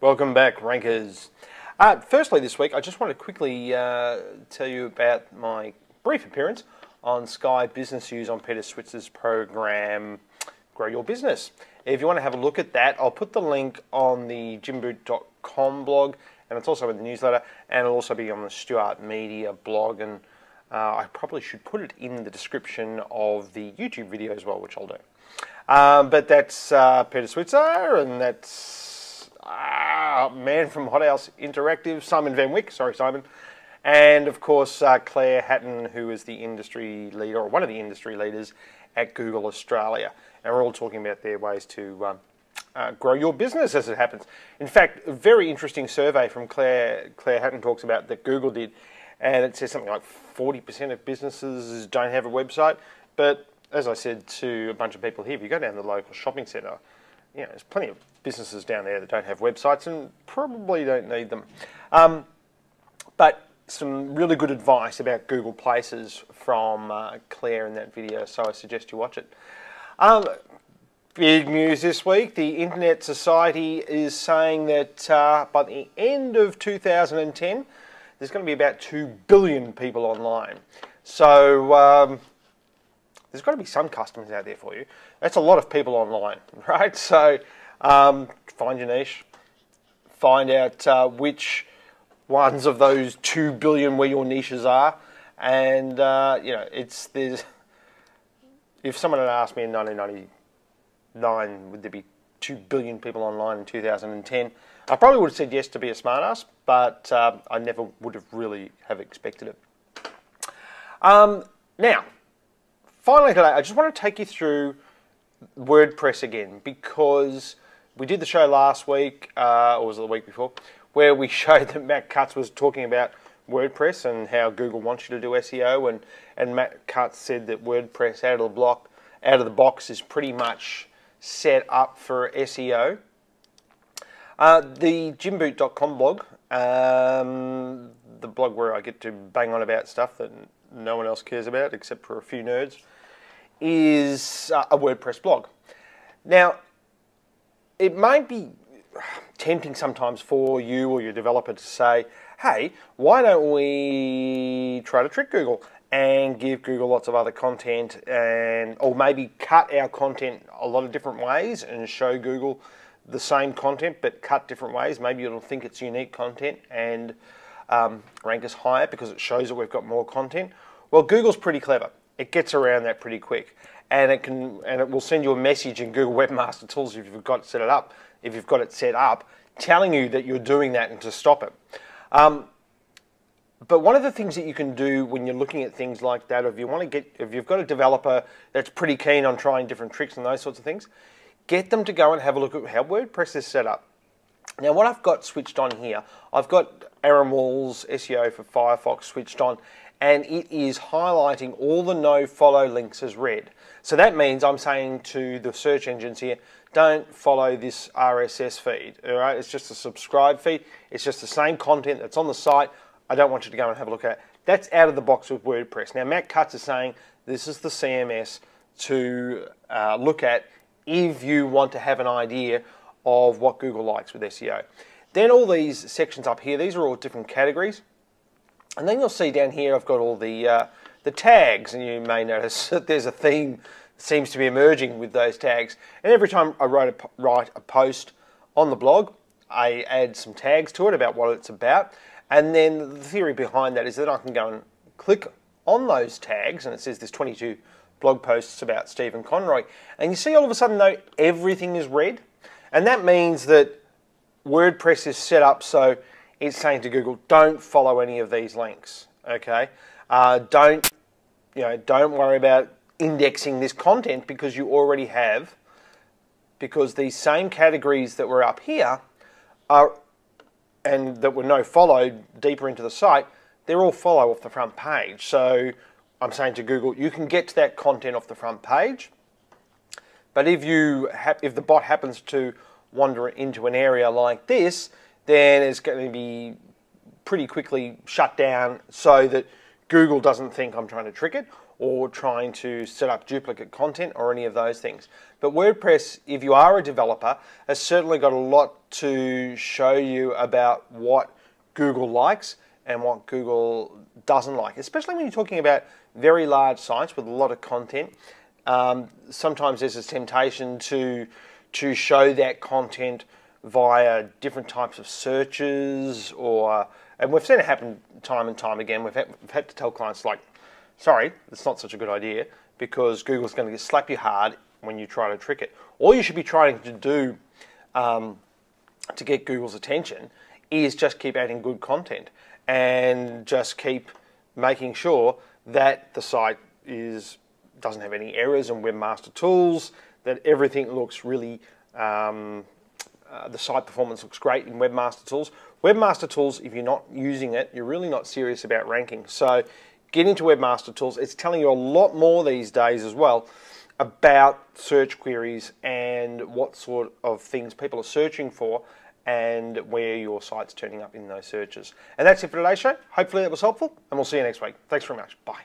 Welcome back, Rankers. Firstly, this week, I just want to quickly tell you about my brief appearance on Sky Business News on Peter Switzer's program, Grow Your Business. If you want to have a look at that, I'll put the link on the jimboot.com blog, and it's also in the newsletter, and it'll also be on the Stuart Media blog, and I probably should put it in the description of the YouTube video as well, which I'll do. But that's Peter Switzer, and that's man from Hot House Interactive, Simon Van Wyck, sorry Simon, and of course Claire Hatton, who is the industry leader, or one of the industry leaders at Google Australia. And we're all talking about their ways to grow your business as it happens. In fact, a very interesting survey from Claire Hatton talks about that Google did, and it says something like 40% of businesses don't have a website. But as I said to a bunch of people here, if you go down to the local shopping centre, you know, there's plenty of businesses down there that don't have websites and probably don't need them. But some really good advice about Google Places from Claire in that video, so I suggest you watch it. Big news this week. The Internet Society is saying that by the end of 2010, there's going to be about 2 billion people online. So there's got to be some customers out there for you. That's a lot of people online, right? So find your niche, find out which ones of those 2 billion where your niches are, and you know, there's. If someone had asked me in 1999, would there be 2 billion people online in 2010? I probably would have said yes to be a smartass, but I never would have really have expected it. Now, finally today, I just want to take you through WordPress again, because we did the show last week, or was it the week before, where we showed that Matt Cutts was talking about WordPress and how Google wants you to do SEO, and Matt Cutts said that WordPress out of the box is pretty much set up for SEO. The jimboot.com blog, the blog where I get to bang on about stuff that no one else cares about except for a few nerds, is a WordPress blog. Now, it might be tempting sometimes for you or your developer to say, hey, why don't we try to trick Google and give Google lots of other content, or maybe cut our content a lot of different ways and show Google the same content but cut different ways. Maybe it'll think it's unique content and rank us higher because it shows that we've got more content. Well, Google's pretty clever. It gets around that pretty quick, and it will send you a message in Google Webmaster Tools if you've got it set up, telling you that you're doing that and to stop it. But one of the things that you can do when you're looking at things like that, if you've got a developer that's pretty keen on trying different tricks and those sorts of things, get them to go and have a look at how WordPress is set up. Now, what I've got switched on here, I've got Aramul's SEO for Firefox switched on, and it is highlighting all the no-follow links as red. So that means I'm saying to the search engines here, don't follow this RSS feed, all right? It's just a subscribe feed. It's just the same content that's on the site. I don't want you to go and have a look at it. That's out of the box with WordPress. Now, Matt Cutts is saying this is the CMS to look at if you want to have an idea of what Google likes with SEO. Then all these sections up here, these are all different categories. And then you'll see down here I've got all the tags, and you may notice that there's a theme that seems to be emerging with those tags. And every time I write a post on the blog, I add some tags to it about what it's about. And then the theory behind that is that I can go and click on those tags, and it says there's 22 blog posts about Stephen Conroy. And you see all of a sudden, though, everything is red. And that means that WordPress is set up so it's saying to Google, don't follow any of these links, okay? Don't worry about indexing this content because you already have, because these same categories that were up here are, and that were no follow deeper into the site, they're all follow off the front page. So I'm saying to Google, you can get to that content off the front page, but if the bot happens to wander into an area like this, then it's going to be pretty quickly shut down so that Google doesn't think I'm trying to trick it, or trying to set up duplicate content or any of those things. But WordPress, if you are a developer, has certainly got a lot to show you about what Google likes and what Google doesn't like, especially when you're talking about very large sites with a lot of content. Sometimes there's a temptation to show that content via different types of searches, and we've seen it happen time and time again. We've had to tell clients, like, sorry, it's not such a good idea, because Google's going to slap you hard when you try to trick it. All you should be trying to do to get Google's attention is just keep adding good content and just keep making sure that the site doesn't have any errors in Webmaster Tools, that everything looks really, the site performance looks great in Webmaster Tools. Webmaster Tools, if you're not using it, you're really not serious about ranking. So get into Webmaster Tools. It's telling you a lot more these days as well about search queries and what sort of things people are searching for and where your site's turning up in those searches. And that's it for today's show. Hopefully it was helpful, and we'll see you next week. Thanks very much. Bye.